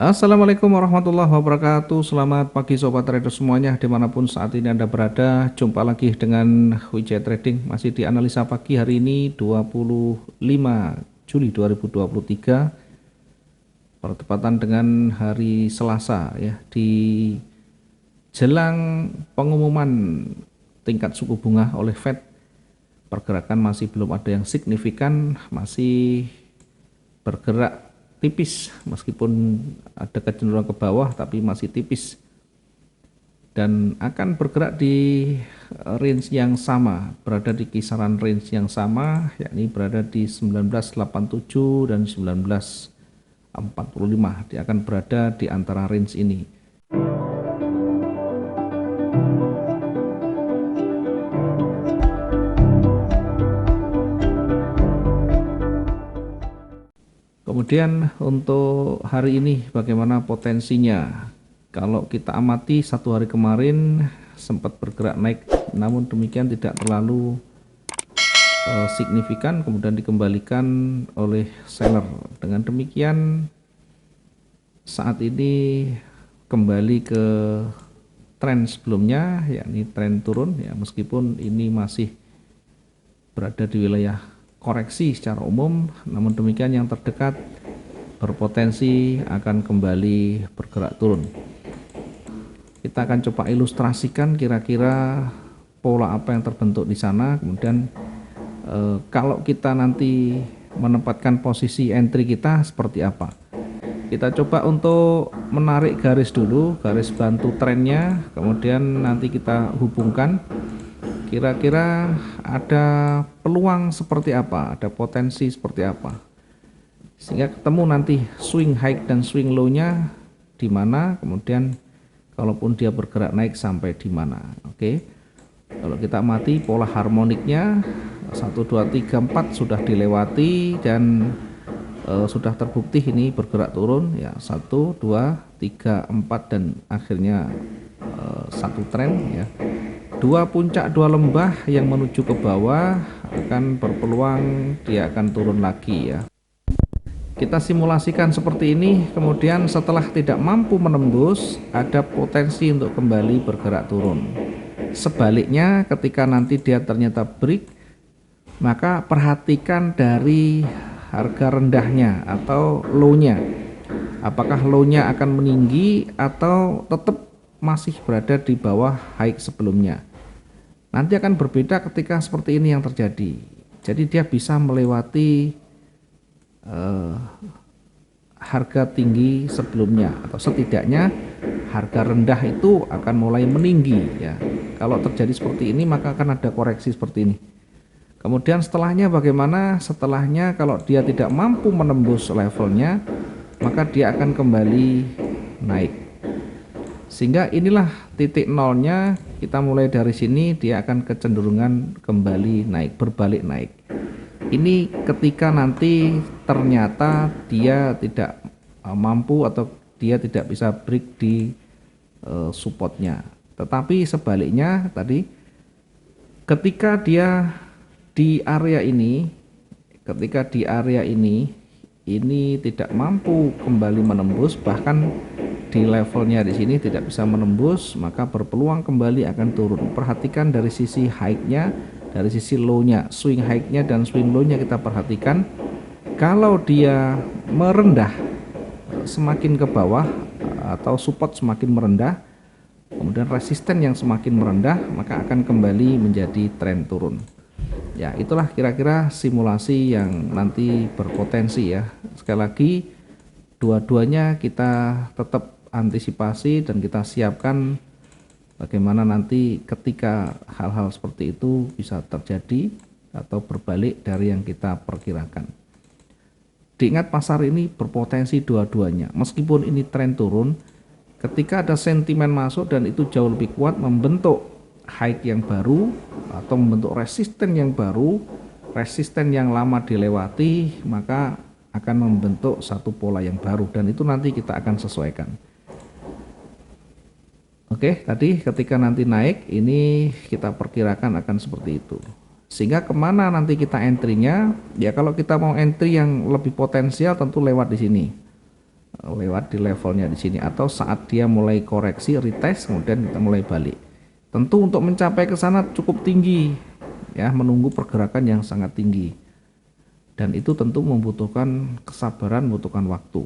Assalamualaikum warahmatullahi wabarakatuh. Selamat pagi sobat trader semuanya dimanapun saat ini Anda berada. Jumpa lagi dengan Wijaya Trading, masih di analisa pagi hari ini 25 Juli 2023, bertepatan dengan hari Selasa ya, di jelang pengumuman tingkat suku bunga oleh Fed. Pergerakan masih belum ada yang signifikan, masih bergerak tipis, meskipun ada kecenderungan ke bawah tapi masih tipis, dan akan bergerak di range yang sama, berada di kisaran range yang sama, yakni berada di 1987 dan 1945. Dia akan berada di antara range ini. Kemudian untuk hari ini bagaimana potensinya? Kalau kita amati satu hari kemarin sempat bergerak naik, namun demikian tidak terlalu signifikan, kemudian dikembalikan oleh seller. Dengan demikian saat ini kembali ke tren sebelumnya, yakni tren turun ya, meskipun ini masih berada di wilayah koreksi secara umum, namun demikian yang terdekat berpotensi akan kembali bergerak turun. Kita akan coba ilustrasikan kira-kira pola apa yang terbentuk di sana. Kemudian kalau kita nanti menempatkan posisi entry kita seperti apa. Kita coba untuk menarik garis dulu, garis bantu trennya, kemudian nanti kita hubungkan kira-kira ada peluang seperti apa, ada potensi seperti apa, sehingga ketemu nanti swing high dan swing low nya di mana, kemudian kalaupun dia bergerak naik sampai di mana. Oke, kalau kita amati pola harmoniknya 1 2 3 4 sudah dilewati dan sudah terbukti ini bergerak turun ya, 1 2 3 4 dan akhirnya satu tren ya. Dua puncak, dua lembah yang menuju ke bawah akan berpeluang dia akan turun lagi ya. Kita simulasikan seperti ini, kemudian setelah tidak mampu menembus ada potensi untuk kembali bergerak turun. Sebaliknya ketika nanti dia ternyata break, maka perhatikan dari harga rendahnya atau low-nya. Apakah low-nya akan meninggi atau tetap masih berada di bawah high sebelumnya. Nanti akan berbeda ketika seperti ini yang terjadi. Jadi dia bisa melewati harga tinggi sebelumnya, atau setidaknya harga rendah itu akan mulai meninggi ya. Kalau terjadi seperti ini maka akan ada koreksi seperti ini. Kemudian setelahnya bagaimana? Setelahnya kalau dia tidak mampu menembus levelnya, maka dia akan kembali naik. Sehingga inilah titik nolnya, kita mulai dari sini dia akan kecenderungan kembali naik, berbalik naik. Ini ketika nanti ternyata dia tidak mampu atau dia tidak bisa break di supportnya. Tetapi sebaliknya tadi, ketika dia di area ini, ini tidak mampu kembali menembus, bahkan di levelnya di sini tidak bisa menembus, maka berpeluang kembali akan turun. Perhatikan dari sisi high-nya, dari sisi low-nya, swing high-nya dan swing low-nya kita perhatikan. Kalau dia merendah semakin ke bawah atau support semakin merendah, kemudian resisten yang semakin merendah, maka akan kembali menjadi tren turun. Ya, itulah kira-kira simulasi yang nanti berpotensi ya. Sekali lagi, dua-duanya kita tetap antisipasi dan kita siapkan bagaimana nanti ketika hal-hal seperti itu bisa terjadi atau berbalik dari yang kita perkirakan. Diingat pasar ini berpotensi dua-duanya. Meskipun ini tren turun, ketika ada sentimen masuk dan itu jauh lebih kuat membentuk high yang baru atau membentuk resisten yang baru, resisten yang lama dilewati, maka akan membentuk satu pola yang baru, dan itu nanti kita akan sesuaikan. Oke, tadi ketika nanti naik ini kita perkirakan akan seperti itu. Sehingga kemana nanti kita entry-nya? Ya kalau kita mau entry yang lebih potensial tentu lewat di sini. lewat di levelnya di sini, atau saat dia mulai koreksi retest kemudian kita mulai balik. Tentu untuk mencapai ke sana cukup tinggi ya, menunggu pergerakan yang sangat tinggi, dan itu tentu membutuhkan kesabaran, membutuhkan waktu.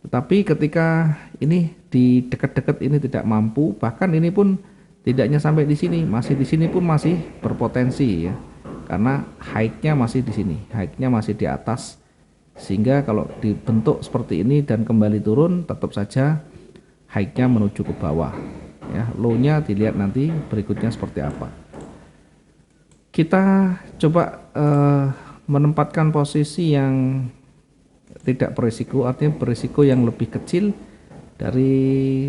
Tetapi ketika ini di dekat-dekat ini tidak mampu, bahkan ini pun tidaknya sampai di sini, masih di sini pun masih berpotensi ya, karena high-nya masih di sini, high-nya masih di atas, sehingga kalau dibentuk seperti ini dan kembali turun, tetap saja high-nya menuju ke bawah ya. Low-nya dilihat nanti berikutnya seperti apa. Kita coba menempatkan posisi yang tidak berisiko, artinya berisiko yang lebih kecil dari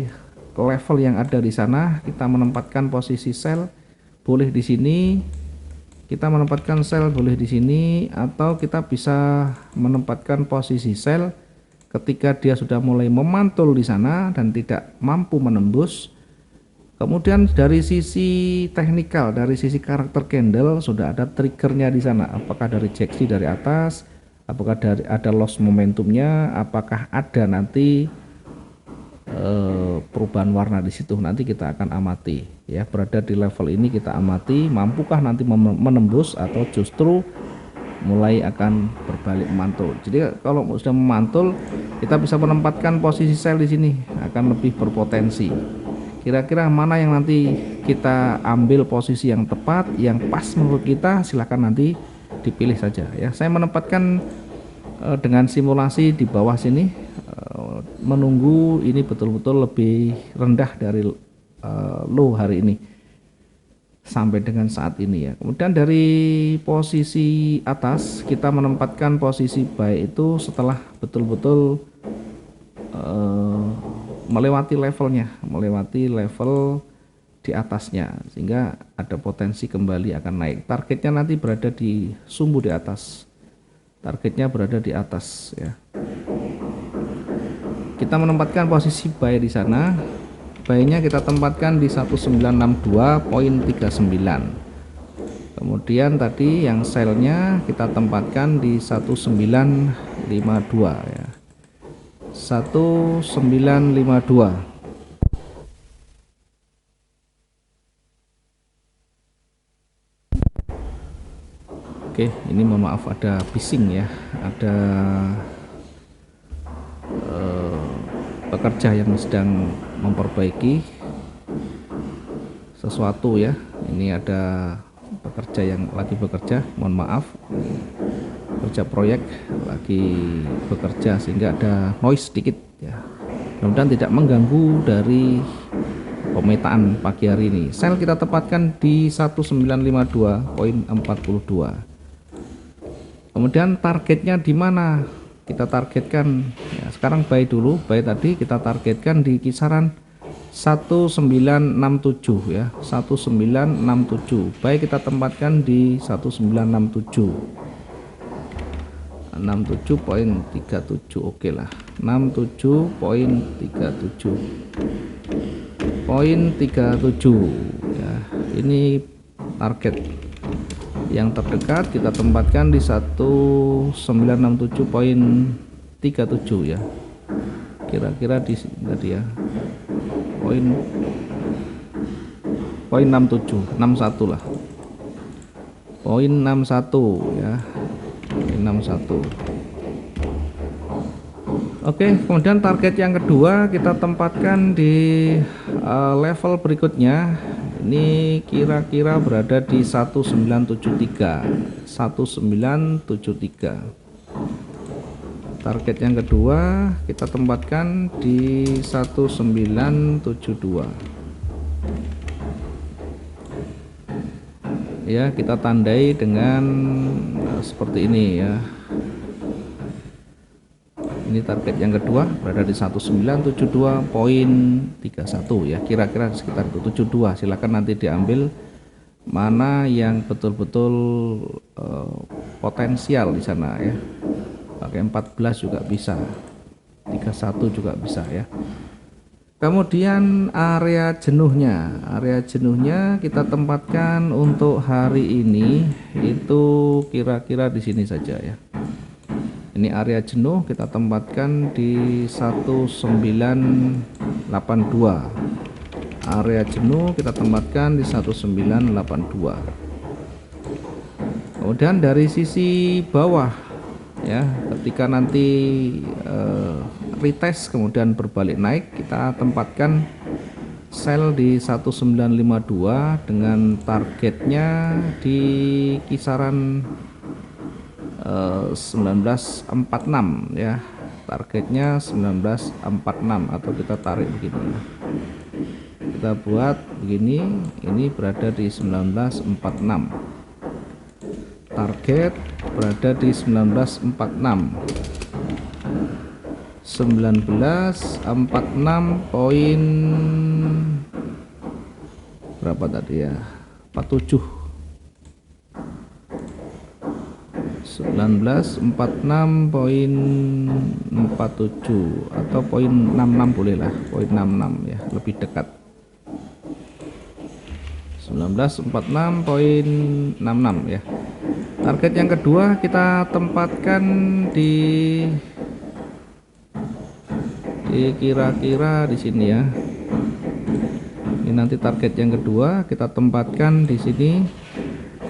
level yang ada di sana. Kita menempatkan posisi sell boleh di sini, kita menempatkan sell boleh di sini, atau kita bisa menempatkan posisi sell ketika dia sudah mulai memantul di sana dan tidak mampu menembus. Kemudian dari sisi teknikal, dari sisi karakter candle sudah ada triggernya di sana, apakah dari rejeksi dari atas, apakah dari ada loss momentumnya, apakah ada nanti perubahan warna di situ, nanti kita akan amati ya. Berada di level ini kita amati, mampukah nanti menembus atau justru mulai akan berbalik memantul. Jadi kalau sudah memantul, kita bisa menempatkan posisi sell di sini, akan lebih berpotensi. Kira-kira mana yang nanti kita ambil posisi yang tepat, yang pas menurut kita, silakan nanti dipilih saja ya. Saya menempatkan dengan simulasi di bawah sini, menunggu ini betul-betul lebih rendah dari low hari ini sampai dengan saat ini ya. Kemudian dari posisi atas kita menempatkan posisi buy itu setelah betul-betul melewati levelnya, melewati level di atasnya, sehingga ada potensi kembali akan naik. Targetnya nanti berada di sumbu di atas, targetnya berada di atas ya. Kita menempatkan posisi buy di sana, buy-nya kita tempatkan di 1962.39. kemudian tadi yang sell-nya kita tempatkan di 1952 ya, 1952. Oke, ini mohon maaf ada bising ya, ada pekerja yang sedang memperbaiki sesuatu ya. Ini ada pekerja yang lagi bekerja, mohon maaf, kerja proyek lagi bekerja sehingga ada noise sedikit ya. Mudah-mudahan tidak mengganggu dari pemetaan pagi hari ini. Sell kita tempatkan di 1952.42. Kemudian targetnya di mana? Kita targetkan ya, sekarang buy dulu, buy tadi kita targetkan di kisaran 1967 ya, 1967. Buy kita tempatkan di 1967. 67.37, oke lah, 67.37 ya. Ini target yang terdekat kita tempatkan di 1967.37 ya, kira-kira di sini tadi ya, poin 67 61 lah, poin 61 ya, poin 61. Oke, kemudian target yang kedua kita tempatkan di level berikutnya. Ini kira-kira berada di 1973. Target yang kedua kita tempatkan di 1972. Ya, kita tandai dengan seperti ini ya. Ini target yang kedua berada di 1972.31 ya, kira-kira sekitar itu 72. Silakan nanti diambil mana yang betul-betul potensial di sana ya. Pakai 14 juga bisa, 31 juga bisa ya. Kemudian area jenuhnya kita tempatkan untuk hari ini itu kira-kira di sini saja ya. Ini area jenuh kita tempatkan di 1982. Area jenuh kita tempatkan di 1982. Kemudian dari sisi bawah ya, ketika nanti retest kemudian berbalik naik, kita tempatkan sell di 1952 dengan targetnya di kisaran 1946 ya, targetnya 1946, atau kita tarik begini, kita buat begini, ini berada di 1946, target berada di 1946, 1946 poin berapa tadi ya, 47, 1946.47 atau poin 66 boleh lah, poin 66 ya, lebih dekat. 1946.66 ya. Target yang kedua kita tempatkan di kira-kira di sini ya. Ini nanti target yang kedua kita tempatkan di sini,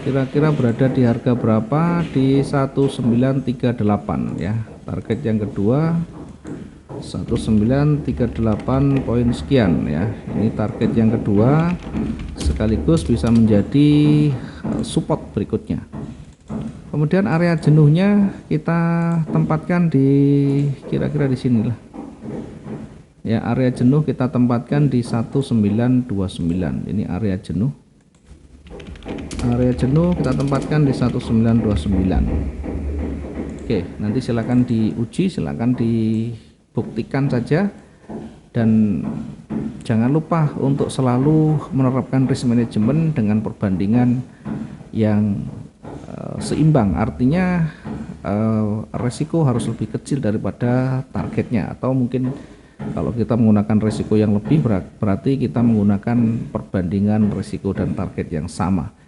kira-kira berada di harga berapa, di 1938 ya. Target yang kedua 1938 poin sekian ya. Ini target yang kedua, sekaligus bisa menjadi support berikutnya. Kemudian area jenuhnya kita tempatkan di kira-kira di sinilah ya. Area jenuh kita tempatkan di 1929. Ini area jenuh. Area jenuh kita tempatkan di 1929. Oke, nanti silakan diuji, silakan dibuktikan saja, dan jangan lupa untuk selalu menerapkan risk management dengan perbandingan yang seimbang. Artinya resiko harus lebih kecil daripada targetnya, atau mungkin kalau kita menggunakan resiko yang lebih, berarti kita menggunakan perbandingan resiko dan target yang sama.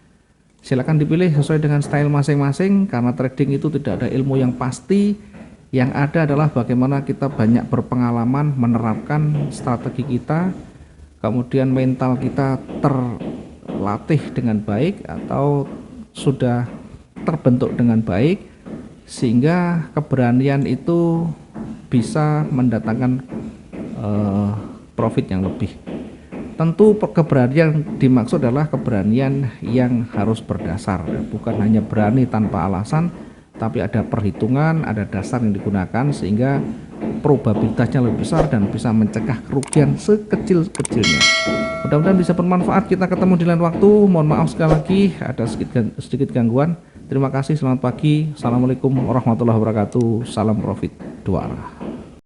Silakan dipilih sesuai dengan style masing-masing, karena trading itu tidak ada ilmu yang pasti. Yang ada adalah bagaimana kita banyak berpengalaman menerapkan strategi kita, kemudian mental kita terlatih dengan baik atau sudah terbentuk dengan baik, sehingga keberanian itu bisa mendatangkan profit yang lebih. Tentu keberanian dimaksud adalah keberanian yang harus berdasar, bukan hanya berani tanpa alasan, tapi ada perhitungan, ada dasar yang digunakan, sehingga probabilitasnya lebih besar dan bisa mencegah kerugian sekecil-kecilnya. Mudah-mudahan bisa bermanfaat. Kita ketemu di lain waktu. Mohon maaf sekali lagi ada sedikit gangguan. Terima kasih, selamat pagi. Assalamualaikum warahmatullahi wabarakatuh. Salam profit 2 arah.